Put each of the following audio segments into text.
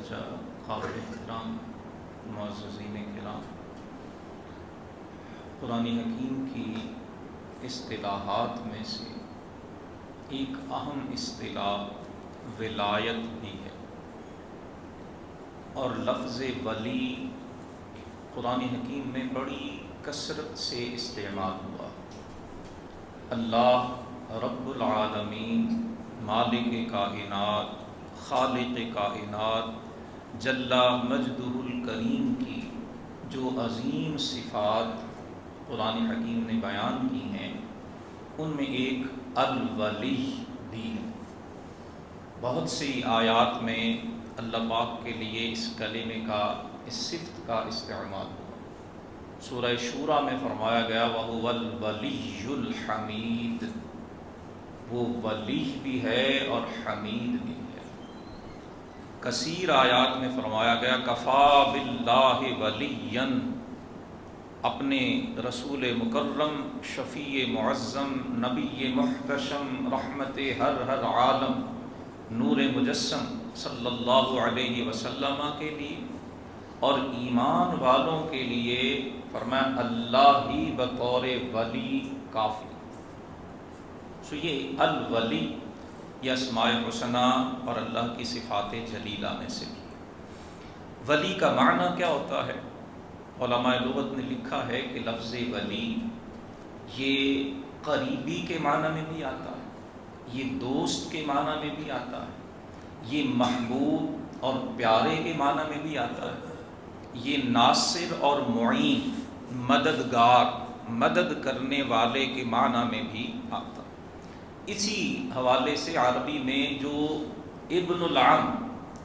درجہ قابل احترام معززین کرام، قرآن حکیم کی اصطلاحات میں سے ایک اہم اصطلاح ولایت بھی ہے، اور لفظ ولی قرآن حکیم میں بڑی کثرت سے استعمال ہوا۔ اللہ رب العالمین، مالک کائنات، خالق کائنات جل مجدہ الکریم کی جو عظیم صفات قرآن حکیم نے بیان کی ہیں، ان میں ایک الولی بھی ہے۔ بہت سی آیات میں اللہ پاک کے لیے اس کلمے کا، اس صفت کا استعمال ہوا۔ سورہ شورى میں فرمایا گیا وَهُوَ الْوَلِيُّ الْحَمِيدُ، وہ ولی بھی ہے اور حمید بھی ہے۔ کثیر آیات میں فرمایا گیا کفا باللہ ولیًا، اپنے رسول مکرم، شفیع معظم، نبی محتشم، رحمت ہر عالم، نور مجسم صلی اللہ علیہ وسلم کے لیے اور ایمان والوں کے لیے فرمایا اللہ ہی بطور ولی کافی۔ سو یہ الولی یہ اسماء حسنہ اور اللہ کی صفات جلیلہ میں سے بھی۔ ولی کا معنی کیا ہوتا ہے؟ علماء لغت نے لکھا ہے کہ لفظ ولی یہ قریبی کے معنی میں بھی آتا ہے، یہ دوست کے معنی میں بھی آتا ہے، یہ محبوب اور پیارے کے معنی میں بھی آتا ہے، یہ ناصر اور معین، مددگار، مدد کرنے والے کے معنی میں بھی آتا ہے۔ اسی حوالے سے عربی میں جو ابن العم،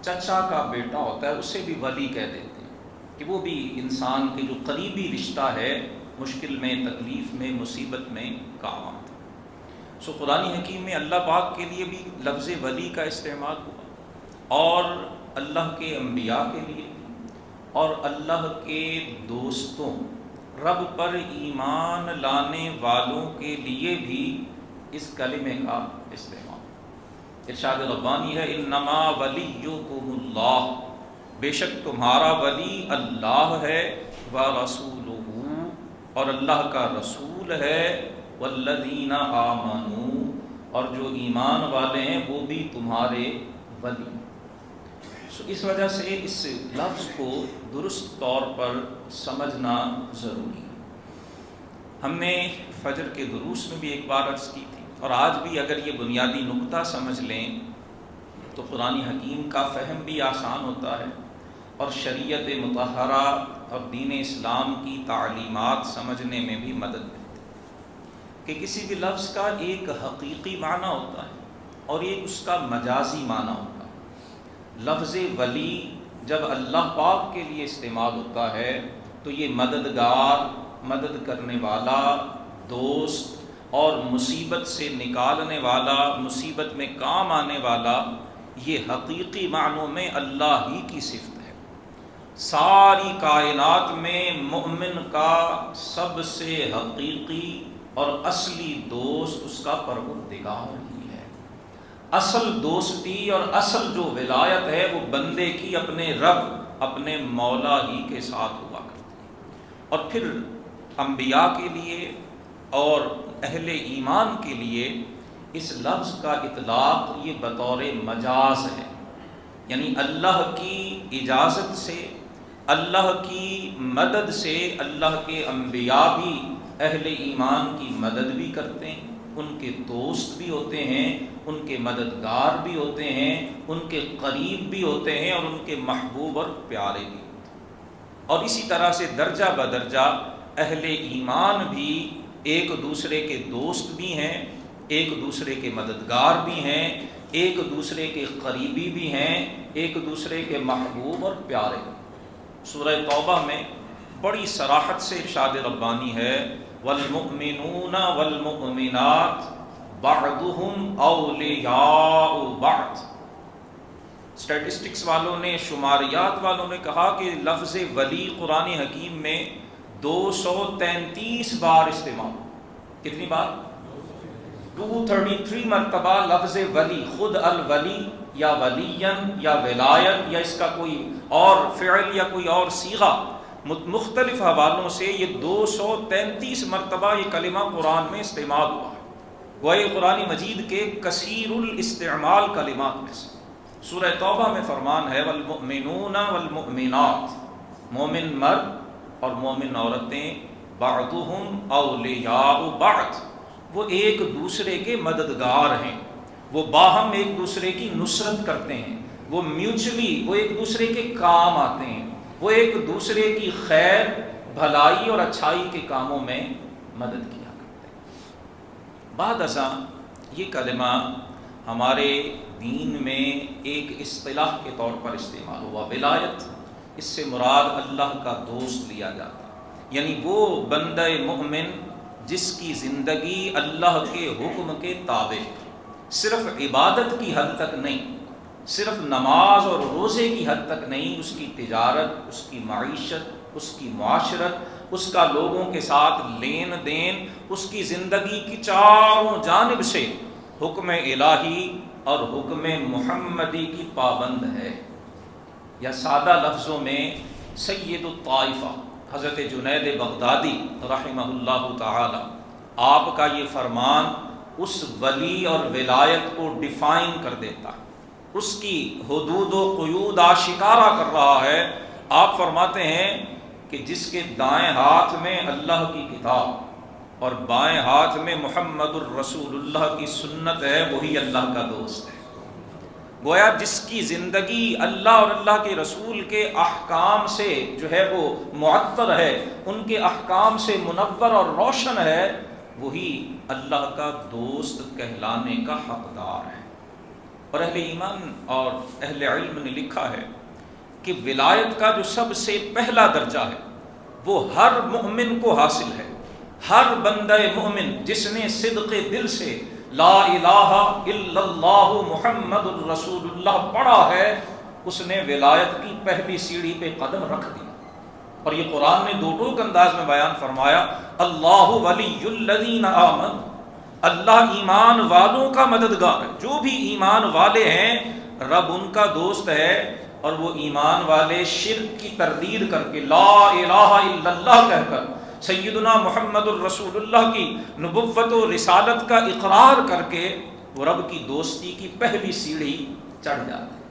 چچا کا بیٹا ہوتا ہے، اسے بھی ولی کہہ دیتے ہیں کہ وہ بھی انسان کے جو قریبی رشتہ ہے، مشکل میں، تکلیف میں، مصیبت میں کام آتا ہے۔ سو قرآن حکیم میں اللہ پاک کے لیے بھی لفظ ولی کا استعمال ہوا، اور اللہ کے انبیاء کے لیے اور اللہ کے دوستوں، رب پر ایمان لانے والوں کے لیے بھی اس کلمے کا استعمال۔ ارشاد ربانی ہے انما ولیکم اللہ، بے شک تمہارا ولی اللہ ہے، ورسولہ، اور اللہ کا رسول ہے، والذین آمنوا، اور جو ایمان والے ہیں وہ بھی تمہارے ولی۔ اس وجہ سے اس لفظ کو درست طور پر سمجھنا ضروری ہے۔ ہم نے فجر کے دروس میں بھی ایک بار عرض کی تھی، اور آج بھی اگر یہ بنیادی نقطہ سمجھ لیں تو قرآن حکیم کا فہم بھی آسان ہوتا ہے، اور شریعت مطہرہ اور دین اسلام کی تعلیمات سمجھنے میں بھی مدد ملتی ہے کہ کسی بھی لفظ کا ایک حقیقی معنی ہوتا ہے اور ایک اس کا مجازی معنی ہوتا ہے۔ لفظ ولی جب اللہ پاک کے لیے استعمال ہوتا ہے تو یہ مددگار، مدد کرنے والا، دوست اور مصیبت سے نکالنے والا، مصیبت میں کام آنے والا، یہ حقیقی معنوں میں اللہ ہی کی صفت ہے۔ ساری کائنات میں مومن کا سب سے حقیقی اور اصلی دوست اس کا پروردگار ہی ہے۔ اصل دوستی اور اصل جو ولایت ہے وہ بندے کی اپنے رب، اپنے مولا ہی کے ساتھ ہوا کرتی ہے۔ اور پھر انبیاء کے لیے اور اہل ایمان کے لیے اس لفظ کا اطلاق یہ بطور مجاز ہے، یعنی اللہ کی اجازت سے، اللہ کی مدد سے اللہ کے انبیاء بھی اہل ایمان کی مدد بھی کرتے ہیں، ان کے دوست بھی ہوتے ہیں، ان کے مددگار بھی ہوتے ہیں، ان کے قریب بھی ہوتے ہیں، اور ان کے محبوب اور پیارے بھی ہوتے ہیں۔ اور اسی طرح سے درجہ بدرجہ اہل ایمان بھی ایک دوسرے کے دوست بھی ہیں، ایک دوسرے کے مددگار بھی ہیں، ایک دوسرے کے قریبی بھی ہیں، ایک دوسرے کے محبوب اور پیارے۔ سورہ توبہ میں بڑی صراحت سے ارشاد ربانی ہے والمؤمنون والمؤمنات بعضهم اولیاء بعض۔ اسٹیٹسٹکس والوں نے، شماریات والوں نے کہا کہ لفظ ولی قرآن حکیم میں 233 بار استعمال۔ کتنی بار؟ 233 مرتبہ لفظ ولی، خود الولی یا ولین یا ولایت یا اس کا کوئی اور فعل یا کوئی اور صیغہ، مختلف حوالوں سے یہ 233 مرتبہ یہ کلمہ قرآن میں استعمال ہوا ہے۔ وہ قرآن مجید کے کثیر الاستعمال کلمات میں سے۔ سورہ توبہ میں فرمان ہے والمؤمنون والمؤمنات، مومن مرد اور مومن عورتیں بعضهم اولیاء بعض، وہ ایک دوسرے کے مددگار ہیں، وہ باہم ایک دوسرے کی نصرت کرتے ہیں، وہ میوچلی وہ ایک دوسرے کے کام آتے ہیں، وہ ایک دوسرے کی خیر بھلائی اور اچھائی کے کاموں میں مدد کیا کرتے ہیں۔ بعد ازاں یہ کلمہ ہمارے دین میں ایک اصطلاح کے طور پر استعمال ہوا۔ ولایت، اس سے مراد اللہ کا دوست لیا جاتا، یعنی وہ بندہ مومن جس کی زندگی اللہ کے حکم کے تابع، صرف عبادت کی حد تک نہیں، صرف نماز اور روزے کی حد تک نہیں، اس کی تجارت، اس کی معیشت، اس کی معاشرت، اس کا لوگوں کے ساتھ لین دین، اس کی زندگی کی چاروں جانب سے حکم الہی اور حکم محمدی کی پابند ہے۔ یا سادہ لفظوں میں سید الطائفہ حضرت جنید بغدادی رحمہ اللہ تعالی، آپ کا یہ فرمان اس ولی اور ولایت کو ڈیفائن کر دیتا ہے، اس کی حدود و قیود آشکارا کر رہا ہے۔ آپ فرماتے ہیں کہ جس کے دائیں ہاتھ میں اللہ کی کتاب اور بائیں ہاتھ میں محمد الرسول اللہ کی سنت ہے، وہی اللہ کا دوست ہے۔ گویا جس کی زندگی اللہ اور اللہ کے رسول کے احکام سے جو ہے وہ معطر ہے، ان کے احکام سے منور اور روشن ہے، وہی اللہ کا دوست کہلانے کا حقدار ہے۔ اور اہل ایمان اور اہل علم نے لکھا ہے کہ ولایت کا جو سب سے پہلا درجہ ہے وہ ہر مومن کو حاصل ہے۔ ہر بندہ مومن جس نے صدق دل سے لا الہ الا اللہ محمد الرسول اللہ پڑھا ہے، اس نے ولایت کی پہلی سیڑھی پہ قدم رکھ دیا۔ اور یہ قرآن نے دو ٹوک انداز میں بیان فرمایا، اللہ ولی الذین آمنوا، اللہ ایمان والوں کا مددگار ہے۔ جو بھی ایمان والے ہیں رب ان کا دوست ہے، اور وہ ایمان والے شرک کی تردید کر کے لا الہ الا اللہ کہہ کر سیدنا محمد الرسول اللہ کی نبوت و رسالت کا اقرار کر کے وہ رب کی دوستی کی پہلی سیڑھی چڑھ جاتے ہیں۔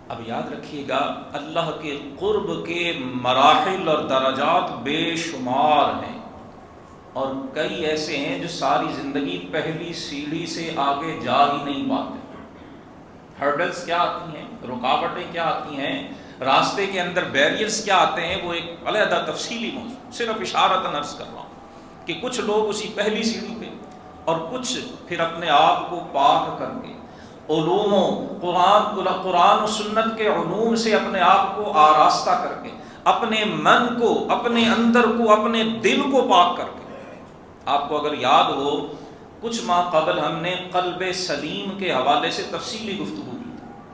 اب یاد رکھیے گا، اللہ کے قرب کے مراحل اور درجات بے شمار ہیں، اور کئی ایسے ہیں جو ساری زندگی پہلی سیڑھی سے آگے جا ہی نہیں پاتے۔ ہرڈلز کیا آتی ہیں، رکاوٹیں کیا آتی ہیں، راستے کے اندر بیریئرز کیا آتے ہیں، وہ ایک علیحدہ تفصیلی موضوع، صرف اشارتاً عرض کر رہا ہوں کہ کچھ لوگ اسی پہلی سیڑھی پہ، اور کچھ پھر اپنے آپ کو پاک کر کے علوم و قرآن و سنت کے علوم سے اپنے آپ کو آراستہ کر کے، اپنے من کو، اپنے اندر کو، اپنے دل کو پاک کر کے۔ آپ کو اگر یاد ہو، کچھ ماہ قبل ہم نے قلب سلیم کے حوالے سے تفصیلی گفتگو کی،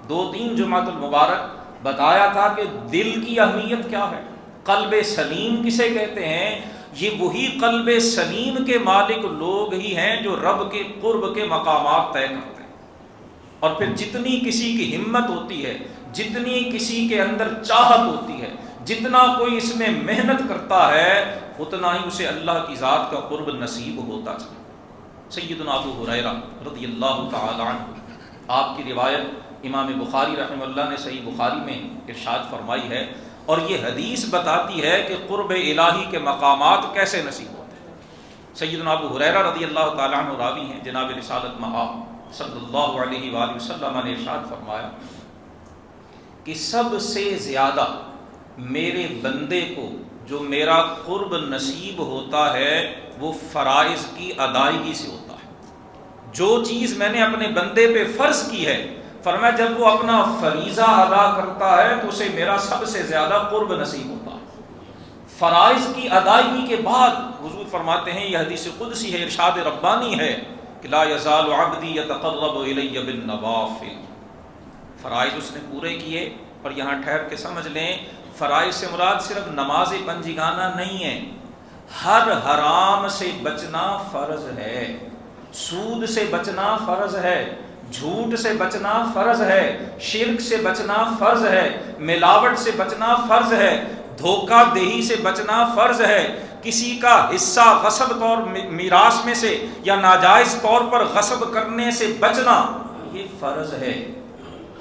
2-3 جمعۃ المبارک بتایا تھا کہ دل کی اہمیت کیا ہے، قلب سلیم کسے کہتے ہیں۔ یہ وہی قلب سلیم کے مالک لوگ ہی ہیں جو رب کے قرب کے مقامات طے کرتے ہیں۔ اور پھر جتنی کسی کی ہمت ہوتی ہے، جتنی کسی کے اندر چاہت ہوتی ہے، جتنا کوئی اس میں محنت کرتا ہے، اتنا ہی اسے اللہ کی ذات کا قرب نصیب ہوتا چلا۔ سیدنا ابو ہریرہ رضی اللہ تعالی عنہ، آپ کی روایت امام بخاری رحمہ اللہ نے صحیح بخاری میں ارشاد فرمائی ہے، اور یہ حدیث بتاتی ہے کہ قرب الہی کے مقامات کیسے نصیب ہوتے ہیں۔ سیدنا ابو ہریرہ رضی اللہ تعالی عنہ راوی ہیں، جناب رسالت مآب صلی اللہ علیہ وآلہ وسلم نے ارشاد فرمایا کہ سب سے زیادہ میرے بندے کو جو میرا قرب نصیب ہوتا ہے وہ فرائض کی ادائیگی سے ہوتا ہے۔ جو چیز میں نے اپنے بندے پہ فرض کی ہے، فرمایا جب وہ اپنا فریضہ ادا کرتا ہے تو اسے میرا سب سے زیادہ قرب نصیب ہوتا ہے۔ فرائض کی ادائیگی کے بعد حضور فرماتے ہیں، یہ حدیث قدسی ہے، ارشاد ربانی ہے کہ لا یزال عبدی یتقرب الی بالنوافل۔ فرائض اس نے پورے کیے، اور یہاں ٹھہر کے سمجھ لیں، فرائض سے مراد صرف نماز پنجگانہ نہیں ہے، ہر حرام سے بچنا فرض ہے، سود سے بچنا فرض ہے، جھوٹ سے بچنا فرض ہے، شرک سے بچنا فرض ہے، ملاوٹ سے بچنا فرض ہے، دھوکہ دہی سے بچنا فرض ہے، کسی کا حصہ غصب طور میراث میں سے یا ناجائز طور پر غصب کرنے سے بچنا یہ فرض ہے۔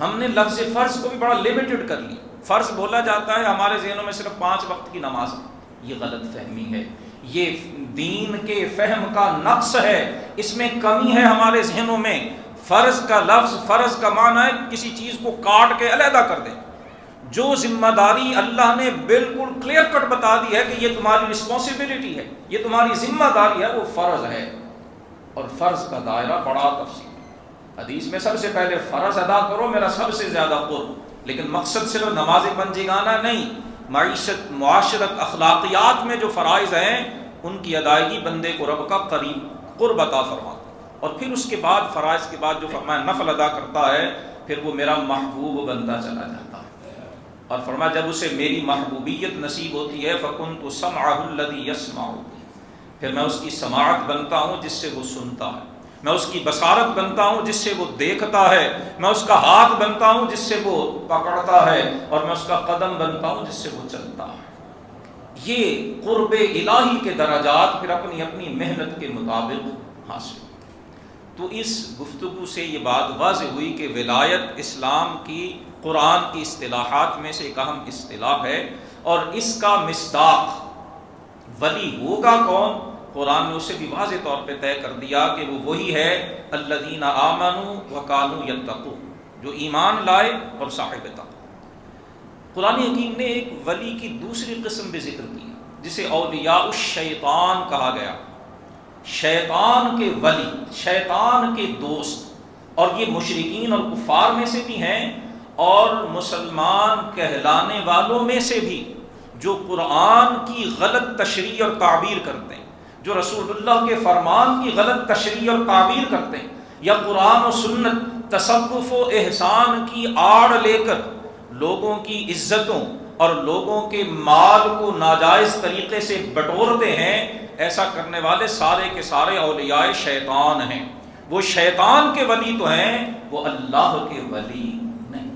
ہم نے لفظ فرض کو بھی بڑا لمیٹڈ کر لیا۔ فرض بولا جاتا ہے ہمارے ذہنوں میں صرف 5 وقت کی نماز، یہ غلط فہمی ہے، یہ دین کے فہم کا نقص ہے، اس میں کمی ہے ہمارے ذہنوں میں۔ فرض کا لفظ، فرض کا معنی ہے کسی چیز کو کاٹ کے علیحدہ کر دیں۔ جو ذمہ داری اللہ نے بالکل کلیئر کٹ بتا دی ہے کہ یہ تمہاری رسپانسبلٹی ہے، یہ تمہاری ذمہ داری ہے، وہ فرض ہے۔ اور فرض کا دائرہ بڑا تفصیل ہے۔ حدیث میں سب سے پہلے فرض ادا کرو میرا سب سے زیادہ قرب، لیکن مقصد صرف نماز پنجگانہ نہیں، معیشت، معاشرت، اخلاقیات میں جو فرائض ہیں ان کی ادائیگی بندے کو رب کا قرب عطا فرماتا ہے۔ اور پھر اس کے بعد فرائض کے بعد جو فرمایا نفل ادا کرتا ہے پھر وہ میرا محبوب بنتا چلا جاتا ہے۔ اور فرمایا جب اسے میری محبوبیت نصیب ہوتی ہے فَكُنْتُ سَمْعَهُ الَّذِي يَسْمَعُ، پھر میں اس کی سماعت بنتا ہوں جس سے وہ سنتا ہے، میں اس کی بصارت بنتا ہوں جس سے وہ دیکھتا ہے، میں اس کا ہاتھ بنتا ہوں جس سے وہ پکڑتا ہے، اور میں اس کا قدم بنتا ہوں جس سے وہ چلتا ہے۔ یہ قرب الہی کے درجات پھر اپنی اپنی محنت کے مطابق حاصل۔ تو اس گفتگو سے یہ بات واضح ہوئی کہ ولایت اسلام کی قرآن کی اصطلاحات میں سے ایک اہم اصطلاح ہے، اور اس کا مصداق ولی ہوگا کون؟ قرآن نے اسے بھی واضح طور پہ طے کر دیا کہ وہ وہی ہے الذین آمنوا وکانوا یتقون، جو ایمان لائے اور صاحب تقوی۔ قرآن حکیم نے ایک ولی کی دوسری قسم بھی ذکر کی جسے اولیاء الشیطان کہا گیا، شیطان کے ولی، شیطان کے دوست، اور یہ مشرکین اور کفار میں سے بھی ہیں اور مسلمان کہلانے والوں میں سے بھی، جو قرآن کی غلط تشریح اور تعبیر کرتے ہیں، جو رسول اللہ کے فرمان کی غلط تشریح اور تعبیر کرتے ہیں، یا قرآن و سنت تصوف و احسان کی آڑ لے کر لوگوں کی عزتوں اور لوگوں کے مال کو ناجائز طریقے سے بٹورتے ہیں، ایسا کرنے والے سارے کے سارے اولیاء شیطان ہیں۔ وہ شیطان کے ولی تو ہیں، وہ اللہ کے ولی نہیں۔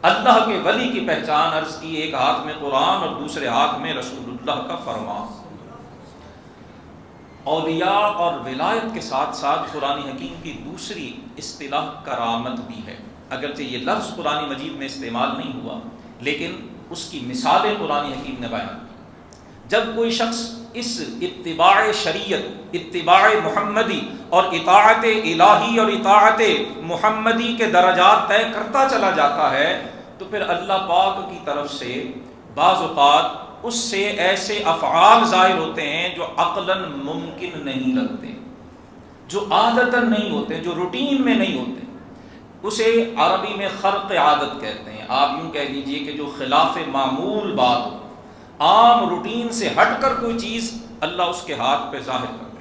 اللہ کے ولی کی پہچان عرض کی، ایک ہاتھ میں قرآن اور دوسرے ہاتھ میں رسول اللہ کا فرمان۔ اولیاء اور ولایت کے ساتھ ساتھ قرآن حکیم کی دوسری اصطلاح کرامت بھی ہے، اگرچہ یہ لفظ قرآن مجید میں استعمال نہیں ہوا لیکن اس کی مثالیں قرآن حکیم نے بیان کی۔ جب کوئی شخص اس اتباع شریعت، اتباع محمدی اور اطاعت الہی اور اطاعت محمدی کے درجات طے کرتا چلا جاتا ہے تو پھر اللہ پاک کی طرف سے بعض اوقات اس سے ایسے افعال ظاہر ہوتے ہیں جو عقلاً ممکن نہیں لگتے، جو عادتاً نہیں ہوتے، جو روٹین میں نہیں ہوتے۔ اسے عربی میں خرق عادت کہتے ہیں۔ آپ یوں کہہ لیجئے کہ جو خلاف معمول بات ہو، عام روٹین سے ہٹ کر کوئی چیز اللہ اس کے ہاتھ پہ ظاہر کر دے۔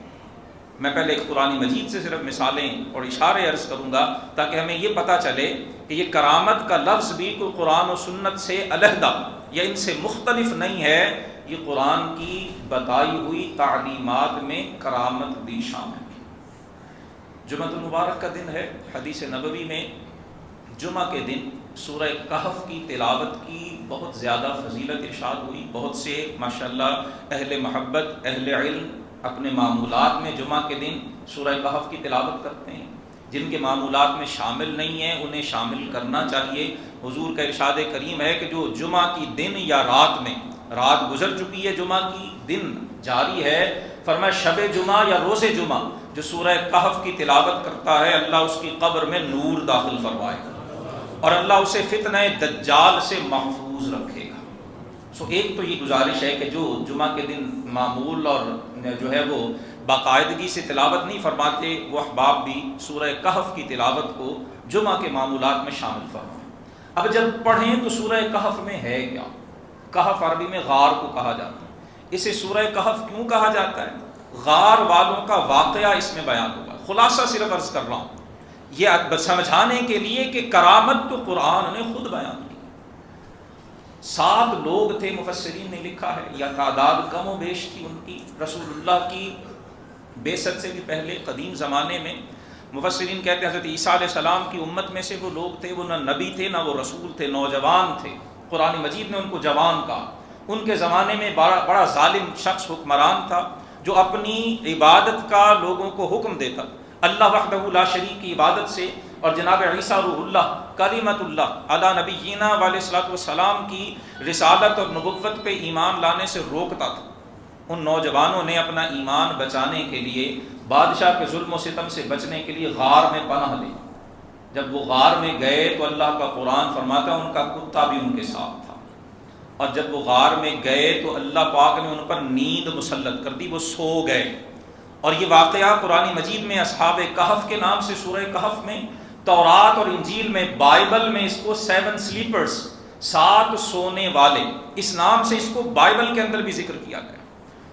میں پہلے ایک قرآن مجید سے صرف مثالیں اور اشارے عرض کروں گا تاکہ ہمیں یہ پتہ چلے کہ یہ کرامت کا لفظ بھی کوئی قرآن و سنت سے علیحدہ یا ان سے مختلف نہیں ہے، یہ قرآن کی بتائی ہوئی تعلیمات میں کرامت بھی شامل ہے۔ جمعہ المبارک کا دن ہے، حدیث نبوی میں جمعہ کے دن سورہ کہف کی تلاوت کی بہت زیادہ فضیلت ارشاد ہوئی۔ بہت سے ماشاءاللہ اہل محبت، اہل علم اپنے معمولات میں جمعہ کے دن سورہ کہف کی تلاوت کرتے ہیں۔ جن کے معمولات میں شامل نہیں ہیں انہیں شامل کرنا چاہیے۔ حضور کا ارشاد کریم ہے کہ جو جمعہ کی دن یا رات میں، رات گزر چکی ہے جمعہ کی، دن جاری ہے، فرمایا شب جمعہ یا روز جمعہ جو سورہ کہف کی تلاوت کرتا ہے اللہ اس کی قبر میں نور داخل فرمائے گا اور اللہ اسے فتنہ دجال سے محفوظ رکھے گا۔ سو ایک تو یہ گزارش ہے کہ جو جمعہ کے دن معمول اور جو ہے وہ باقاعدگی سے تلاوت نہیں فرماتے وہ احباب بھی سورہ کہف کی تلاوت کو جمعہ کے معمولات میں شامل فرمائیں۔ اب جب پڑھیں تو سورہ کہف میں ہے کیا؟ کہف عربی میں غار کو کہا جاتا ہے۔ اسے سورہ کہف کیوں کہا جاتا ہے؟ غار والوں کا واقعہ اس میں بیان ہوگا۔ خلاصہ صرف عرض کر رہا ہوں یہ سمجھانے کے لیے کہ کرامت تو قرآن نے خود بیان کی۔ 7 لوگ تھے، مفسرین نے لکھا ہے، یا تعداد کم و بیش تھی ان کی، رسول اللہ کی بعثت سے بھی پہلے قدیم زمانے میں مفسرین کہتے ہیں حضرت عیسیٰ علیہ السلام کی امت میں سے وہ لوگ تھے، وہ نہ نبی تھے نہ وہ رسول تھے، نوجوان تھے. قرآن مجید نے ان کو جوان کہا. ان کے زمانے میں بڑا ظالم شخص حکمران تھا جو اپنی عبادت کا لوگوں کو حکم دیتا، اللہ وحدہ لا شریک کی عبادت سے، اور جناب عیسیٰ روح اللہ کلمۃ اللہ علی نبینا علیہ الصلوۃ والسلام کی رسالت اور نبوت پہ ایمان لانے سے روکتا تھا. ان نوجوانوں نے اپنا ایمان بچانے کے لیے، بادشاہ کے ظلم و ستم سے بچنے کے لیے غار میں پناہ لی. جب وہ غار میں گئے تو اللہ کا قرآن فرماتا ہے ان کا کتا بھی ان کے ساتھ تھا. اور جب وہ غار میں گئے تو اللہ پاک نے ان پر نیند مسلط کر دی، وہ سو گئے. اور یہ واقعہ قرآن مجید میں اصحاب کہف کے نام سے سورہ کہف میں، تورات اور انجیل میں، بائبل میں اس کو 7 سلیپرز، 7 سونے والے، اس نام سے اس کو بائبل کے اندر بھی ذکر کیا گیا.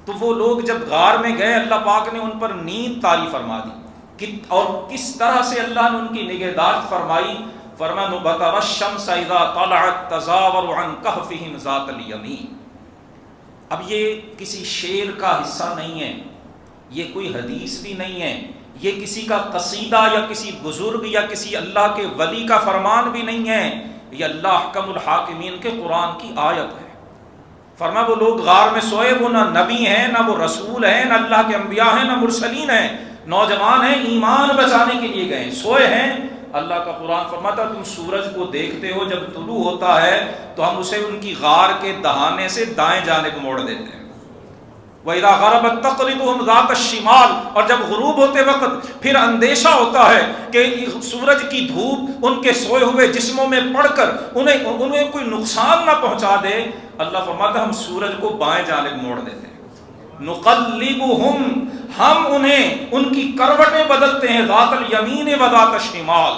تو وہ لوگ جب غار میں گئے اللہ پاک نے ان پر نیند طاری فرما دی، اور کس طرح سے اللہ نے ان کی نگہداشت فرمائی. فرمایا وَتَرَى الشَّمْسَ إِذَا طَلَعَتْ تَزَاوَرُ عَنْ كَهْفِهِمْ ذَاتَ الْيَمِينِ. اب یہ کسی شعر کا حصہ نہیں ہے، یہ کوئی حدیث بھی نہیں ہے، یہ کسی کا قصیدہ یا کسی بزرگ یا کسی اللہ کے ولی کا فرمان بھی نہیں ہے، یہ اللہ احکم الحاکمین کے قرآن کی آیت ہے. فرمایا وہ لوگ غار میں سوئے، وہ نہ نبی ہیں نہ وہ رسول ہیں نہ اللہ کے انبیاء ہیں نہ مرسلین ہیں، نوجوان ہیں، ایمان بچانے کے لیے گئے، سوئے ہیں. اللہ کا قرآن فرماتا تم سورج کو دیکھتے ہو جب طلوع ہوتا ہے تو ہم اسے ان کی غار کے دہانے سے دائیں جانب موڑ دیتے ہیں. وَإِذَا غَرَبَتْ تَقْرِضُهُمْ ذَاتَ الشِّمَالِ، اور جب غروب ہوتے وقت پھر اندیشہ ہوتا ہے کہ سورج کی دھوپ ان کے سوئے ہوئے جسموں میں پڑ کر انہیں کوئی نقصان نہ پہنچا دے. اللہ فرماتا ہم سورج کو بائیں جانب موڑ دیتے ہیں. نقلبہم، ہم انہیں ان کی کروٹیں بدلتے ہیں، ذات الیمین و ذات الشمال.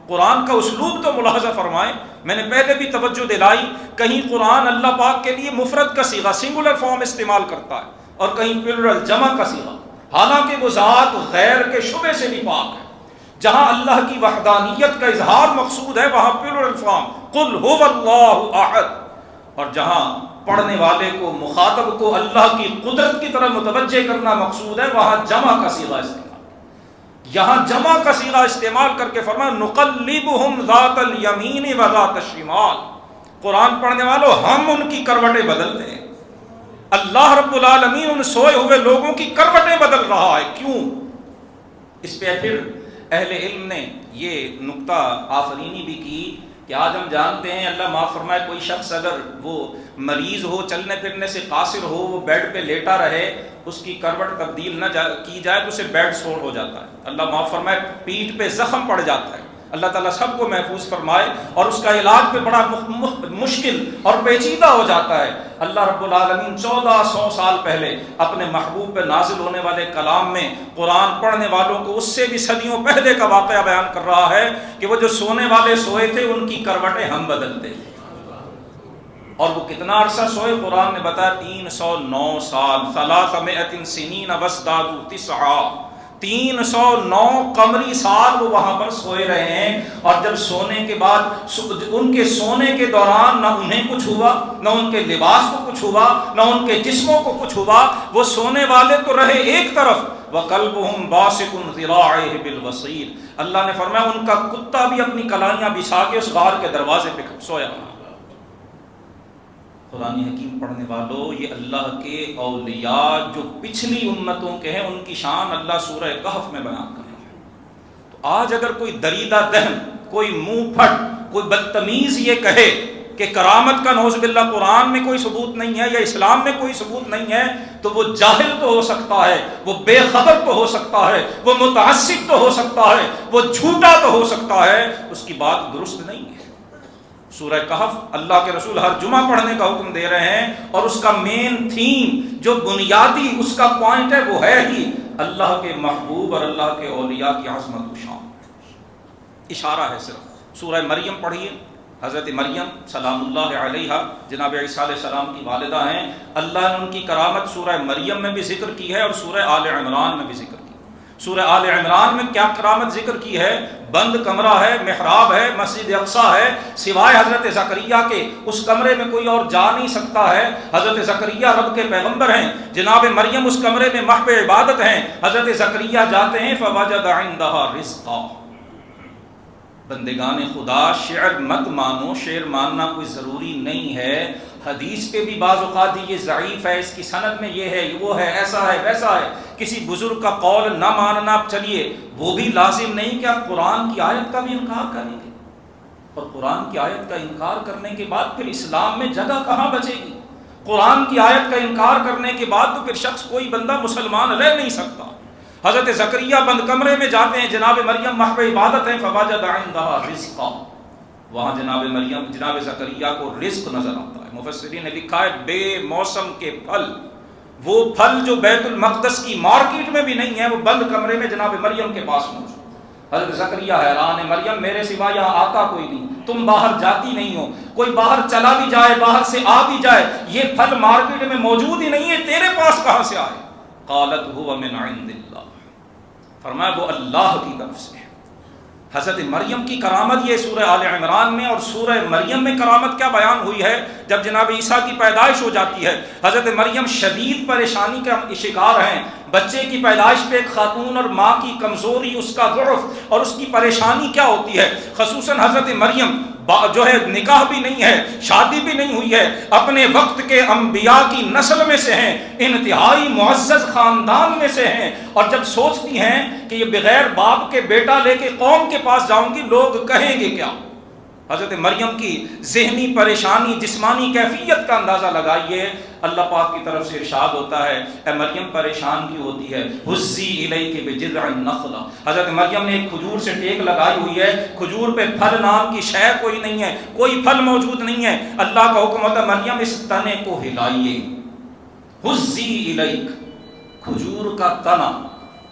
قرآن کا اسلوب تو ملاحظہ فرمائیں، میں نے پہلے بھی توجہ دلائی، کہیں قرآن اللہ پاک کے لیے مفرد کا صیغہ سنگولر فارم استعمال کرتا ہے اور کہیں پلورل جمع کا صیغہ، حالانکہ وہ ذات غیر کے شبہ سے بھی پاک ہے. جہاں اللہ کی وحدانیت کا اظہار مقصود ہے وہاں پلورل فارم قل هو اللہ احد، اور جہاں پڑھنے والے کو، مخاطب کو اللہ کی قدرت کی طرف متوجہ کرنا مقصود ہے وہاں جمع کا صیغہ استعمال. یہاں جمع کا صیغہ استعمال کر کے فرمایا نقلبہم ذات الیمین و ذات الشمال. قرآن پڑھنے والوں ہم ان کی کروٹیں بدلتے ہیں. اللہ رب العالمین ان سوئے ہوئے لوگوں کی کروٹیں بدل رہا ہے. کیوں؟ اس پہ پھر اہل علم نے یہ نقطہ آفرینی بھی کی کہ آج ہم جانتے ہیں، اللہ معاف فرمائے، کوئی شخص اگر وہ مریض ہو، چلنے پھرنے سے قاصر ہو، وہ بیڈ پہ لیٹا رہے، اس کی کروٹ تبدیل نہ کی جائے تو اسے بیڈ سور ہو جاتا ہے. اللہ معاف فرمائے پیٹھ پہ زخم پڑ جاتا ہے. اللہ تعالیٰ سب کو محفوظ فرمائے، اور اس کا علاج پہ بڑا مشکل اور پیچیدہ ہو جاتا ہے. اللہ رب العالمین 1400 سال پہلے اپنے محبوب پہ نازل ہونے والے کلام میں قرآن پڑھنے والوں کو اس سے بھی صدیوں پہلے کا واقعہ بیان کر رہا ہے کہ وہ جو سونے والے سوئے تھے ان کی کروٹیں ہم بدلتے تھے. اور وہ کتنا عرصہ سوئے؟ قرآن نے بتایا 309 سال. 300 سنین وازدادوا 9، 309 قمری سال وہ وہاں پر سوئے رہے ہیں. اور جب سونے کے بعد، ان کے سونے کے دوران نہ انہیں کچھ ہوا، نہ ان کے لباس کو کچھ ہوا، نہ ان کے جسموں کو کچھ ہوا. وہ سونے والے تو رہے ایک طرف، وَقَلْبُهُمْ بَاسِطٌ ذِرَاعَيْهِ بِالْوَصِيدِ. اللہ نے فرمایا ان کا کتا بھی اپنی کلائیاں بچھا کے اس غار کے دروازے پہ سویا. قرآن حکیم پڑھنے والوں، یہ اللہ کے اولیاء جو پچھلی امتوں کے ہیں ان کی شان اللہ سورہ کہف میں بیان کر رہا ہے. تو آج اگر کوئی دریدہ دہن، کوئی منہ پھٹ، کوئی بدتمیز یہ کہے کہ کرامت کا نعوذ باللہ قرآن میں کوئی ثبوت نہیں ہے یا اسلام میں کوئی ثبوت نہیں ہے، تو وہ جاہل تو ہو سکتا ہے، وہ بے خبر تو ہو سکتا ہے، وہ متعصب تو ہو سکتا ہے، وہ جھوٹا تو ہو سکتا ہے، اس کی بات درست نہیں ہے. سورہ کہف اللہ کے رسول ہر جمعہ پڑھنے کا حکم دے رہے ہیں، اور اس کا مین تھیم، جو بنیادی اس کا پوائنٹ ہے، وہ ہے ہی اللہ کے محبوب اور اللہ کے اولیاء کی عظمت و شان. اشارہ ہے صرف. سورہ مریم پڑھیے، حضرت مریم سلام اللہ علیہا جناب عیسیٰ علیہ السلام کی والدہ ہیں. اللہ نے ان کی کرامت سورہ مریم میں بھی ذکر کی ہے اور سورہ آل عمران میں بھی ذکر کی. سورہ آل عمران میں کیا کرامت ذکر کی ہے؟ بند کمرہ ہے، محراب ہے، مسجد اقصی ہے، سوائے حضرت زکریا کے اس کمرے میں کوئی اور جا نہیں سکتا ہے۔ حضرت زکریا رب کے پیغمبر ہیں، جناب مریم اس کمرے میں محو عبادت ہیں۔ حضرت زکریا جاتے ہیں فوجد عندها رزقا۔ بندگان خدا شعر مت مانو، شعر ماننا کوئی ضروری نہیں ہے۔ حدیث پہ بھی بعض اوقات یہ ضعیف ہے، اس کی سند میں یہ ہے، وہ ہے، ایسا ہے ویسا ہے، کسی بزرگ کا قول نہ ماننا چلیے، وہ بھی لازم نہیں کہ آپ قرآن کی آیت کا بھی انکار کریں گے، اور قرآن کی آیت کا انکار کرنے کے بعد پھر اسلام میں جگہ کہاں بچے گی؟ قرآن کی آیت کا انکار کرنے کے بعد تو پھر شخص کوئی بندہ مسلمان رہ نہیں سکتا۔ حضرت زکریا بند کمرے میں جاتے ہیں، جناب مریم محو عبادت ہیں، فوجد عندها رزقا، وہاں جناب مریم جناب زکریا کو رزق نظر آتا ہے۔ مفسرین نے لکھا ہے بے موسم کے پھل، وہ پھل جو بیت المقدس کی مارکیٹ میں بھی نہیں ہے، وہ بند کمرے میں جناب مریم کے پاس موجود۔ حضرت زکریا حیران ہے، مریم میرے سوا یہاں آتا کوئی نہیں، تم باہر جاتی نہیں ہو، کوئی باہر چلا بھی جائے، باہر سے آ بھی جائے، یہ پھل مارکیٹ میں موجود ہی نہیں ہے، تیرے پاس کہاں سے آئے؟ قالت هو من عند اللہ، فرمایا وہ اللہ کی طرف سے ہے۔ حضرت مریم کی کرامت یہ سورہ آل عمران میں اور سورہ مریم میں کرامت کیا بیان ہوئی ہے؟ جب جناب عیسیٰ کی پیدائش ہو جاتی ہے، حضرت مریم شدید پریشانی کا شکار ہیں، بچے کی پیدائش پہ ایک خاتون اور ماں کی کمزوری، اس کا ضعف اور اس کی پریشانی کیا ہوتی ہے، خصوصاً حضرت مریم جو ہے نکاح بھی نہیں ہے، شادی بھی نہیں ہوئی ہے، اپنے وقت کے انبیاء کی نسل میں سے ہیں، انتہائی معزز خاندان میں سے ہیں، اور جب سوچتی ہیں کہ یہ بغیر باپ کے بیٹا لے کے قوم کے پاس جاؤں گی، لوگ کہیں گے کیا؟ حضرت مریم کی ذہنی پریشانی، جسمانی کیفیت کا اندازہ لگائیے۔ اللہ پاک کی طرف سے ارشاد ہوتا ہے اے مریم پریشان کیوں ہوتی ہے؟ حزی الیک بجذع النخلہ، حضرت مریم نے ایک کھجور سے ٹیک لگائی ہوئی ہے، کھجور پہ پھل نام کی شے کوئی نہیں ہے، کوئی پھل موجود نہیں ہے، اللہ کا حکم ہوتا ہے مریم اس تنے کو ہلائیے۔ حزی الیک، کھجور کا تنا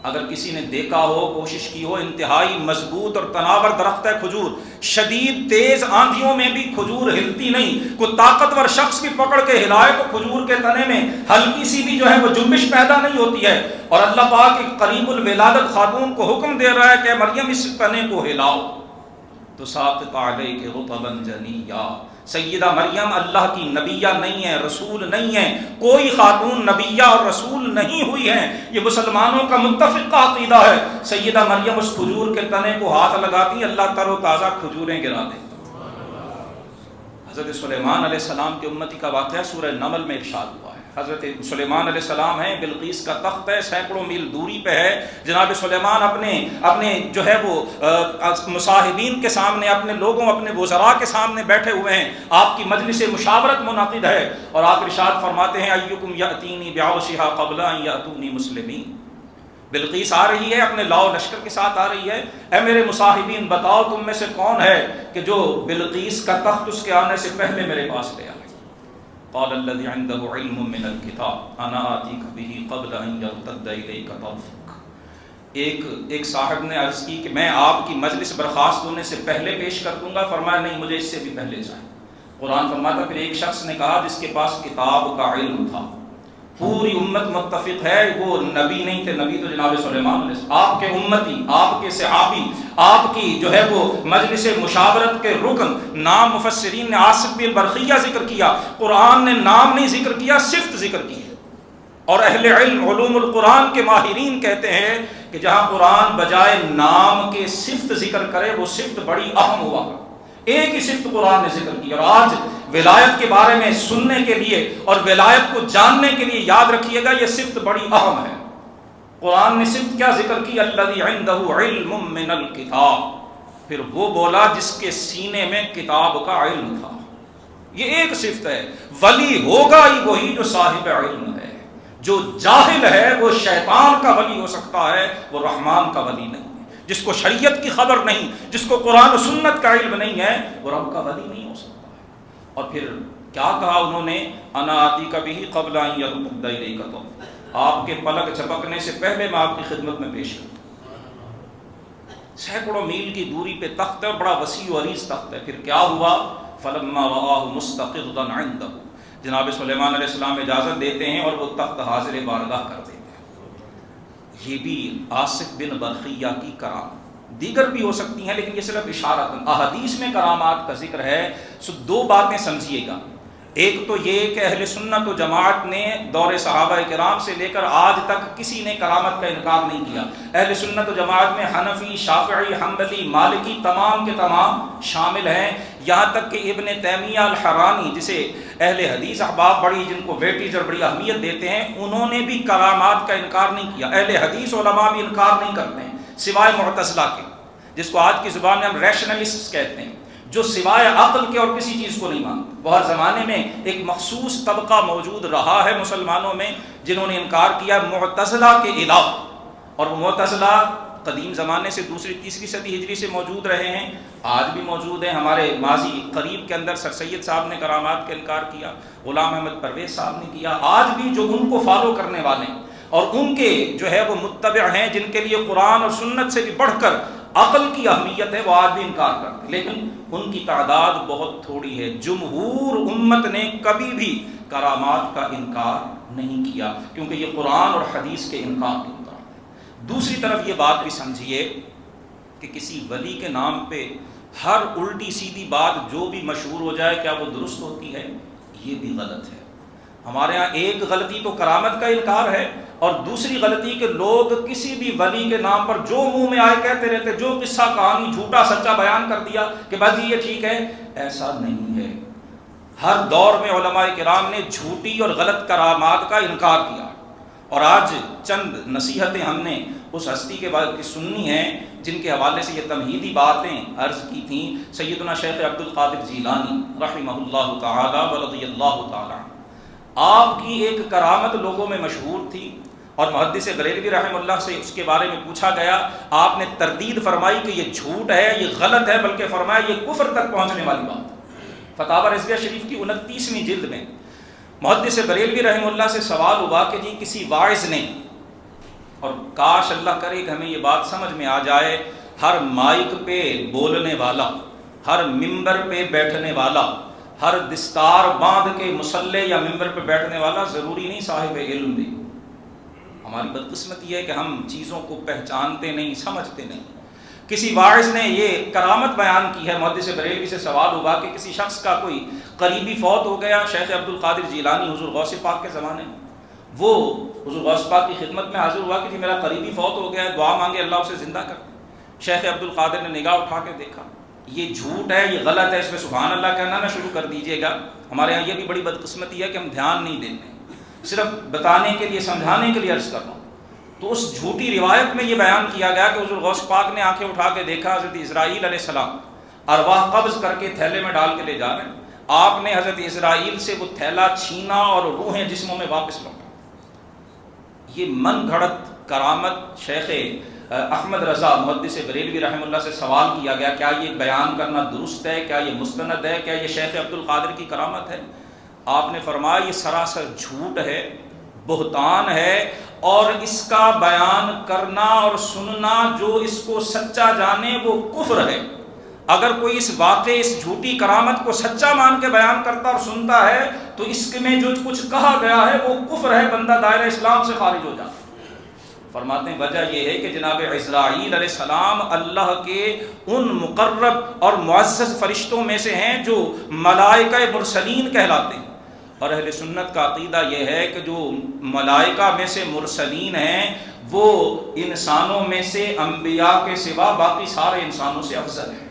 اگر کسی نے دیکھا ہو، کوشش کی ہو، انتہائی مضبوط اور تناور درخت ہے کھجور، شدید تیز آندھیوں میں بھی کھجور ہلتی نہیں، کوئی طاقتور شخص بھی پکڑ کے ہلائے تو کھجور کے تنے میں ہلکی سی بھی جو ہے وہ جنبش پیدا نہیں ہوتی ہے، اور اللہ پاک ایک قریب الولادت خاتون کو حکم دے رہا ہے کہ مریم اس تنے کو ہلاؤ، تو ساقط علیک رطبا جنیا۔ سیدہ مریم اللہ کی نبیہ نہیں ہے، رسول نہیں ہے، کوئی خاتون نبیہ اور رسول نہیں ہوئی ہے، یہ مسلمانوں کا متفقہ عقیدہ ہے۔ سیدہ مریم اس کھجور کے تنے کو ہاتھ لگاتی، اللہ تر و تازہ کھجوریں گرا دے۔ حضرت سلیمان علیہ السلام کے امتی کا واقعہ سورہ نمل میں ارشاد ہوا ہے۔ حضرت سلیمان علیہ السلام ہیں، بلقیس کا تخت ہے، سینکڑوں میل دوری پہ ہے، جناب سلیمان اپنے جو ہے وہ مصاحبین کے سامنے، اپنے لوگوں، اپنے وزراء کے سامنے بیٹھے ہوئے ہیں، آپ کی مجلس مشاورت منعقد ہے، اور آپ ارشاد فرماتے ہیں ایکم یاتینی بعرشھا قبل ان یاتونی مسلمین۔ بلقیس آ رہی ہے، اپنے لاؤ لشکر کے ساتھ آ رہی ہے، اے میرے مصاحبین بتاؤ تم میں سے کون ہے کہ جو بلقیس کا تخت اس کے آنے سے پہلے میرے پاس لے آئے؟ قال الذي عنده علم من الكتاب انا آتيك به قبل ان يرتد اليك طرفك۔ ایک صاحب نے عرض کی کہ میں آپ کی مجلس برخاست ہونے سے پہلے پیش کر دوں گا، فرمایا نہیں مجھے اس سے بھی پہلے جائیں۔ قرآن فرماتا پھر ایک شخص نے کہا جس کے پاس کتاب کا علم تھا، پوری امت متفق ہے وہ نبی نہیں تھے، نبی تو جناب سلیمان علیہ السلام، آپ کے امتی، آپ کے صحابی، آپ کی جو ہے وہ مجلس مشاورت کے رکن، نام مفسرین نے آصف بن برقیہ ذکر کیا، قرآن نے نام نہیں ذکر کیا، صفت ذکر کی ہے، اور اہل علم علوم القرآن کے ماہرین کہتے ہیں کہ جہاں قرآن بجائے نام کے صفت ذکر کرے وہ صفت بڑی اہم ہوا، ایک ہی صفت قرآن نے ذکر کی۔ اور آج ولایت کے بارے میں سننے کے لیے اور ولایت کو جاننے کے لیے یاد رکھیے گا یہ صفت بڑی اہم ہے۔ قرآن نے صفت کیا ذکر کی؟ الذی عنده علم من الکتاب، پھر وہ بولا جس کے سینے میں کتاب کا علم تھا، یہ ایک صفت ہے۔ ولی ہوگا ہی وہی جو صاحب علم ہے، جو جاہل ہے وہ شیطان کا ولی ہو سکتا ہے، وہ رحمان کا ولی نہیں۔ جس کو شریعت کی خبر نہیں، جس کو قرآن و سنت کا علم نہیں ہے، وہ رب کا ولی نہیں ہو سکتا ہے۔ اور پھر کیا کہا انہوں نے؟ انا آتی کا بھی قبل ان یرتد الیک طرفک، آپ کے پلک جھپکنے سے پہلے میں آپ کی خدمت میں پیش کرتا ہوں۔ سینکڑوں میل کی دوری پہ تخت ہے، بڑا وسیع و عریض تخت ہے۔ پھر کیا ہوا؟ فلما رآہ مستقرا عنده، جناب سلیمان علیہ السلام اجازت دیتے ہیں اور وہ تخت حاضر بارگاہ کر دیتے ہیں۔ یہ بھی آصف بن برقیہ کی کرامت، دیگر بھی ہو سکتی ہیں لیکن یہ صرف اشارۃ۔ احادیث میں کرامات کا ذکر ہے، سو دو باتیں سمجھیے گا۔ ایک تو یہ کہ اہل سنت و جماعت نے دور صحابہ کرام سے لے کر آج تک کسی نے کرامت کا انکار نہیں کیا۔ اہل سنت و جماعت میں حنفی، شافعی، حنبلی، مالکی تمام کے تمام شامل ہیں، یہاں تک کہ ابن تیمیہ الحرانی جسے اہل حدیث احباب بڑی جن کو ویٹیج اور بڑی اہمیت دیتے ہیں، انہوں نے بھی کرامات کا انکار نہیں کیا۔ اہل حدیث علماء بھی انکار نہیں کرتے ہیں سوائے معتزلہ کے، جس کو آج کی زبان میں ہم ریشنلسٹ کہتے ہیں، جو سوائے عقل کے اور کسی چیز کو نہیں مانتے۔ وہ ہر زمانے میں ایک مخصوص طبقہ موجود رہا ہے مسلمانوں میں جنہوں نے انکار کیا معتزلہ کے علاوہ، اور وہ معتزلہ قدیم زمانے سے دوسری تیسری صدی ہجری سے موجود رہے ہیں، آج بھی موجود ہیں۔ ہمارے ماضی قریب کے اندر سر سید صاحب نے کرامات کا انکار کیا، غلام احمد پرویز صاحب نے کیا۔ آج بھی جو ان کو فالو کرنے والے اور ان کے جو ہے وہ متبع ہیں، جن کے لیے قرآن اور سنت سے بھی بڑھ کر عقل کی اہمیت ہے، وہ آج بھی انکار کرتے ہیں، لیکن ان کی تعداد بہت تھوڑی ہے۔ جمہور امت نے کبھی بھی کرامات کا انکار نہیں کیا، کیونکہ یہ قرآن اور حدیث کے انکار کے مطابق ہے۔ دوسری طرف یہ بات بھی سمجھیے کہ کسی ولی کے نام پہ ہر الٹی سیدھی بات جو بھی مشہور ہو جائے کیا وہ درست ہوتی ہے؟ یہ بھی غلط ہے۔ ہمارے ہاں ایک غلطی تو کرامت کا انکار ہے، اور دوسری غلطی کہ لوگ کسی بھی ولی کے نام پر جو منہ میں آئے کہتے رہتے، جو قصہ کہانی جھوٹا سچا بیان کر دیا کہ بس یہ ٹھیک ہے۔ ایسا نہیں ہے۔ ہر دور میں علماء کرام نے جھوٹی اور غلط کرامات کا انکار کیا، اور آج چند نصیحتیں ہم نے اس ہستی کے بعد کی سننی ہیں جن کے حوالے سے یہ تمہیدی باتیں عرض کی تھیں۔ سیدنا شیخ عبد القادر جیلانی رحمہ اللہ تعالی ورضی اللہ تعالی، آپ کی ایک کرامت لوگوں میں مشہور تھی، اور محدث بریلوی رحمہ اللہ سے اس کے بارے میں پوچھا گیا، آپ نے تردید فرمائی کہ یہ جھوٹ ہے، یہ غلط ہے، بلکہ فرمایا یہ کفر تک پہنچنے والی بات ہے۔ فتاوی رضویہ شریف کی 29ویں جلد میں محدث بریلوی رحمہ اللہ سے سوال ہوا کہ جی کسی واعظ نے، اور کاش اللہ کرے کہ ہمیں یہ بات سمجھ میں آ جائے، ہر مائک پہ بولنے والا، ہر ممبر پہ بیٹھنے والا، ہر دستار باندھ کے مصلی یا ممبر پہ بیٹھنے والا ضروری نہیں صاحب علم بھی۔ ہماری بدقسمتی ہے کہ ہم چیزوں کو پہچانتے نہیں، سمجھتے نہیں۔ کسی واعظ نے یہ کرامت بیان کی ہے، محدث بریلوی سے سوال ہوا کہ کسی شخص کا کوئی قریبی فوت ہو گیا، شیخ عبد القادر جیلانی حضور غوث پاک کے زمانے میں، وہ حضور غوث پاک کی خدمت میں حاضر ہوا کہ جی میرا قریبی فوت ہو گیا، دعا مانگے اللہ اسے زندہ کر۔ شیخ عبد القادر نے نگاہ اٹھا کے دیکھا، یہ جھوٹ ہے، یہ غلط ہے، اس میں سبحان اللہ کہنا نہ شروع کر دیجیے گا۔ ہمارے یہاں یہ بھی بڑی بدقسمتی ہے کہ ہم دھیان نہیں دیتے، صرف بتانے کے لیے، سمجھانے کے لیے عرض کر رہا ہوں۔ تو اس جھوٹی روایت میں یہ بیان کیا گیا کہ حضور غوث پاک نے آنکھیں اٹھا کے دیکھا، حضرت اسرائیل علیہ السلام ارواح قبض کر کے تھیلے میں ڈال کے لے جا رہے ہیں، آپ نے حضرت اسرائیل سے وہ تھیلا چھینا اور روحیں جسموں میں واپس لوٹا۔ یہ من گھڑت کرامت شیخ احمد رضا محدث بریلوی رحمہ اللہ سے سوال کیا گیا، کیا یہ بیان کرنا درست ہے، کیا یہ مستند ہے، کیا یہ شیخ عبد القادر کی کرامت ہے؟ آپ نے فرمایا یہ سراسر جھوٹ ہے، بہتان ہے، اور اس کا بیان کرنا اور سننا جو اس کو سچا جانے وہ کفر ہے۔ اگر کوئی اس واقعے، اس جھوٹی کرامت کو سچا مان کے بیان کرتا اور سنتا ہے تو اس میں جو کچھ کہا گیا ہے وہ کفر ہے، بندہ دائرہ اسلام سے خارج ہو جاتا ہے۔ فرماتے ہیں وجہ یہ ہے کہ جناب اسرائیل علیہ السلام اللہ کے ان مقرب اور معزز فرشتوں میں سے ہیں جو ملائکہ مرسلین کہلاتے ہیں، اور اہل سنت کا عقیدہ یہ ہے کہ جو ملائکہ میں سے مرسلین ہیں وہ انسانوں میں سے انبیاء کے سوا باقی سارے انسانوں سے افضل ہیں۔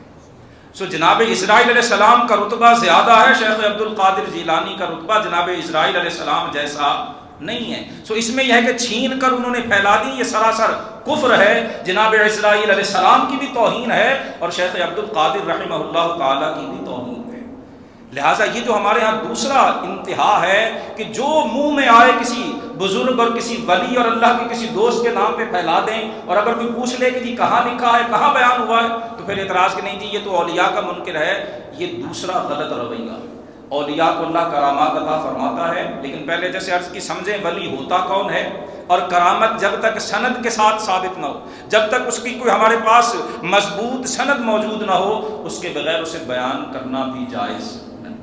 سو جناب اسرائیل علیہ السلام کا رتبہ زیادہ ہے، شیخ عبد القادر جیلانی کا رتبہ جناب اسرائیل علیہ السلام جیسا نہیں ہے۔ سو اس میں یہ ہے کہ چھین کر انہوں نے پھیلا دی، یہ سراسر کفر ہے، جناب اسرائیل علیہ السلام کی بھی توہین ہے اور شیخ عبد القادر رحمہ اللہ تعالیٰ کی بھی توہین ہے۔ لہٰذا یہ جو ہمارے ہاں دوسرا انتہا ہے کہ جو منہ میں آئے کسی بزرگ اور کسی ولی اور اللہ کے کسی دوست کے نام پہ پھیلا دیں، اور اگر کوئی پوچھ لے کہ جی کہاں لکھا ہے، کہاں بیان ہوا ہے، تو پھر اعتراض کہ نہیں جی یہ تو اولیاء کا منکر ہے۔ یہ دوسرا غلط رویہ۔ اولیاء کو اللہ کرامات عطا فرماتا ہے، لیکن پہلے جیسے عرض کی سمجھیں ولی ہوتا کون ہے، اور کرامت جب تک سند کے ساتھ ثابت نہ ہو، جب تک اس کی کوئی ہمارے پاس مضبوط سند موجود نہ ہو، اس کے بغیر اسے بیان کرنا بھی جائز نہیں۔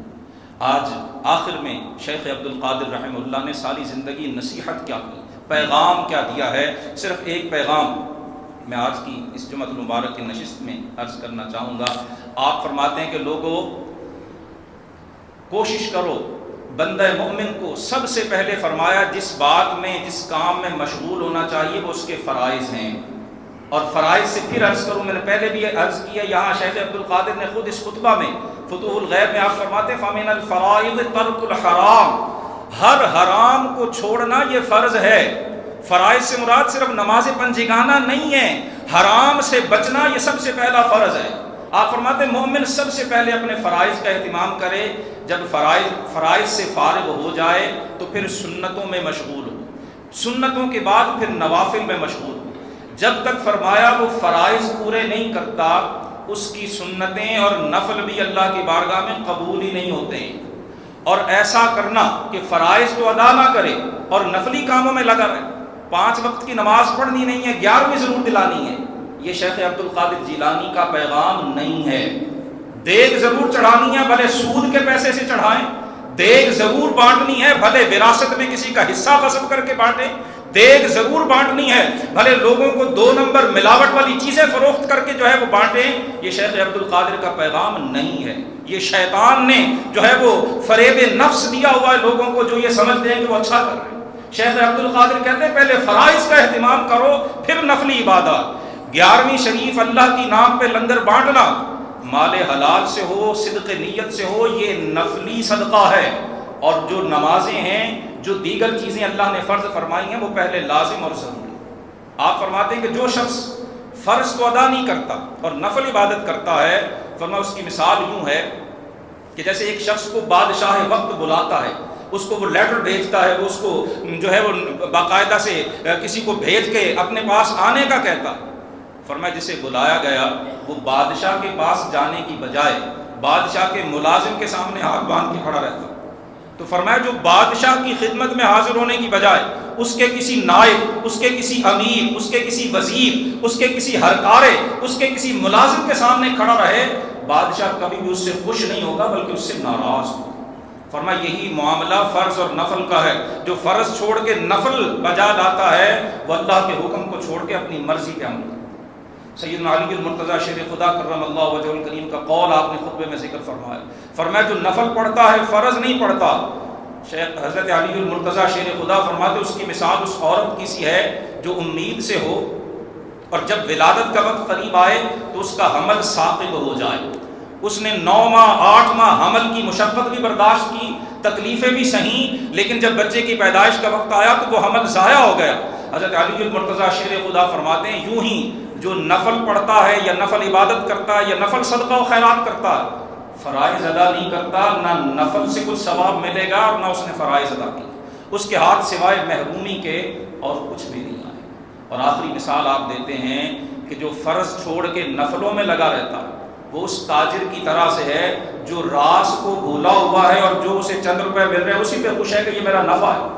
آج آخر میں شیخ عبد القادر رحمہ اللہ نے ساری زندگی نصیحت کیا کی، پیغام کیا دیا ہے؟ صرف ایک پیغام میں آج کی اس جمعۃ المبارک کی نشست میں عرض کرنا چاہوں گا۔ آپ فرماتے ہیں کہ لوگوں کوشش کرو، بندہ مومن کو سب سے پہلے فرمایا جس بات میں جس کام میں مشغول ہونا چاہیے وہ اس کے فرائض ہیں، اور فرائض سے پھر عرض کروں، میں نے پہلے بھی عرض کیا، یہاں شیخ عبد القادر نے خود اس خطبہ میں فتوح الغیب میں آپ فرماتے ہیں فَمِنَ الْفَرَائِضِ تَرْكُ الْحَرَامِ، ہر حرام کو چھوڑنا یہ فرض ہے۔ فرائض سے مراد صرف نماز پنجگانہ نہیں ہے، حرام سے بچنا یہ سب سے پہلا فرض ہے۔ آپ فرماتے ہیں مومن سب سے پہلے اپنے فرائض کا اہتمام کرے، جب فرائض سے فارغ ہو جائے تو پھر سنتوں میں مشغول ہو، سنتوں کے بعد پھر نوافل میں مشغول ہو۔ جب تک فرمایا وہ فرائض پورے نہیں کرتا اس کی سنتیں اور نفل بھی اللہ کی بارگاہ میں قبول ہی نہیں ہوتے ہیں۔ اور ایسا کرنا کہ فرائض تو ادا نہ کرے اور نفلی کاموں میں لگا رہے، 5 وقت کی نماز پڑھنی نہیں ہے، 11ویں ضرور دلانی ہے، یہ شیخ عبد القادر جیلانی کا پیغام نہیں ہے۔ دیگ ضرور چڑھانی ہے، بھلے سود کے پیسے سے چڑھائیں، دیگ ضرور بانٹنی ہے، بھلے وراثت میں کسی کا حصہ غصب کر کے بانٹیں، دیگ ضرور بانٹنی ہے، بھلے لوگوں کو 2 نمبر ملاوٹ والی چیزیں فروخت کر کے جو ہے وہ بانٹیں۔ یہ شیخ عبد القادر کا پیغام نہیں ہے، یہ شیطان نے جو ہے وہ فریب نفس دیا ہوا ہے لوگوں کو، جو یہ سمجھتے ہیں کہ وہ اچھا کر رہے ہیں۔ شیخ عبد القادر کہتے ہیں پہلے فرائض کا اہتمام کرو پھر نفلی عبادات۔ 11ویں شریف اللہ کی نام پہ لنگر بانٹنا، مال حلال سے ہو، صدق نیت سے ہو، یہ نفلی صدقہ ہے، اور جو نمازیں ہیں، جو دیگر چیزیں اللہ نے فرض فرمائی ہیں وہ پہلے لازم اور ضروری۔ آپ فرماتے ہیں کہ جو شخص فرض کو ادا نہیں کرتا اور نفل عبادت کرتا ہے، فرمایا اس کی مثال یوں ہے کہ جیسے ایک شخص کو بادشاہ وقت بلاتا ہے، اس کو وہ لیٹر بھیجتا ہے، وہ اس کو جو ہے وہ باقاعدہ سے کسی کو بھیج کے اپنے پاس آنے کا کہتا، فرمایا جسے بلایا گیا وہ بادشاہ کے پاس جانے کی بجائے بادشاہ کے ملازم کے سامنے ہاتھ باندھ کے کھڑا رہتا۔ تو فرمایا جو بادشاہ کی خدمت میں حاضر ہونے کی بجائے اس کے کسی نائب، اس کے کسی امیر، اس کے کسی وزیر، اس کے کسی ہرکارے، اس کے کسی ملازم کے سامنے کھڑا رہے، بادشاہ کبھی بھی اس سے خوش نہیں ہوگا بلکہ اس سے ناراض ہوگا۔ فرمایا یہی معاملہ فرض اور نفل کا ہے، جو فرض چھوڑ کے نفل بجا لاتا ہے وہ اللہ کے حکم کو چھوڑ کے اپنی مرضی پہ عمل کرتا ہے۔ سیدنا علی المرتضیٰ شیر خدا کرم اللہ وجہہ الکریم کا قول آپ نے خطبے میں ذکر فرمایا، فرمایا جو نفل پڑھتا ہے فرض نہیں پڑھتا، شیخ حضرت علی المرتضیٰ شیر خدا فرماتے اس کی مثال اس عورت کی سی ہے جو امید سے ہو اور جب ولادت کا وقت قریب آئے تو اس کا حمل ثاقب ہو جائے۔ اس نے 9 ماہ 8 ماہ حمل کی مشقت بھی برداشت کی، تکلیفیں بھی سہیں، لیکن جب بچے کی پیدائش کا وقت آیا تو وہ حمل ضائع ہو گیا۔ حضرت علی المرتضیٰ شیر خدا فرماتے ہیں یوں ہی جو نفل پڑھتا ہے یا نفل عبادت کرتا ہے یا نفل صدقہ و خیرات کرتا ہے، فرائض ادا نہیں کرتا، نہ نفل سے کچھ ثواب ملے گا اور نہ اس نے فرائض ادا کی، اس کے ہاتھ سوائے محرومی کے اور کچھ بھی نہیں آئے۔ اور آخری مثال آپ دیتے ہیں کہ جو فرض چھوڑ کے نفلوں میں لگا رہتا ہے وہ اس تاجر کی طرح سے ہے جو راس کو بھولا ہوا ہے اور جو اسے چند روپے مل رہے ہیں اسی پہ خوش ہے کہ یہ میرا نفع ہے،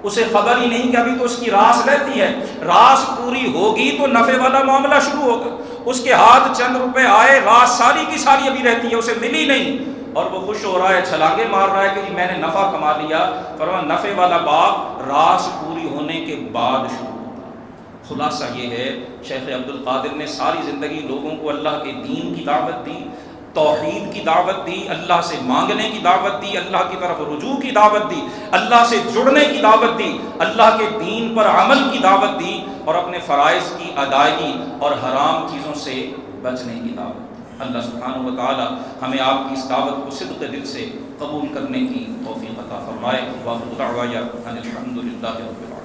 اسے خبر ہی نہیں کہ ابھی تو اس کی راس رہتی ہے، راس پوری ہوگی تو نفع والا معاملہ شروع ہوگا، اس کے ہاتھ چند روپے آئے، راس ساری کی ساری ابھی رہتی ہے، اسے ملی نہیں اور وہ خوش ہو رہا ہے، چھلانگے مار رہا ہے کہ میں نے نفع کما لیا۔ فرمایا نفع والا باب راس پوری ہونے کے بعد شروع ہوتا۔ خلاصہ یہ ہے شیخ عبد القادر نے ساری زندگی لوگوں کو اللہ کے دین کی دعوت دی، توحید کی دعوت دی، اللہ سے مانگنے کی دعوت دی، اللہ کی طرف رجوع کی دعوت دی، اللہ سے جڑنے کی دعوت دی، اللہ کے دین پر عمل کی دعوت دی، اور اپنے فرائض کی ادائیگی اور حرام چیزوں سے بچنے کی دعوت دی۔ اللہ سبحانہ و تعالی ہمیں آپ کی اس دعوت کو صدق دل سے قبول کرنے کی توفیق عطا فرمائے۔ وآخر دعوانا ان الحمد للہ رب العالمین۔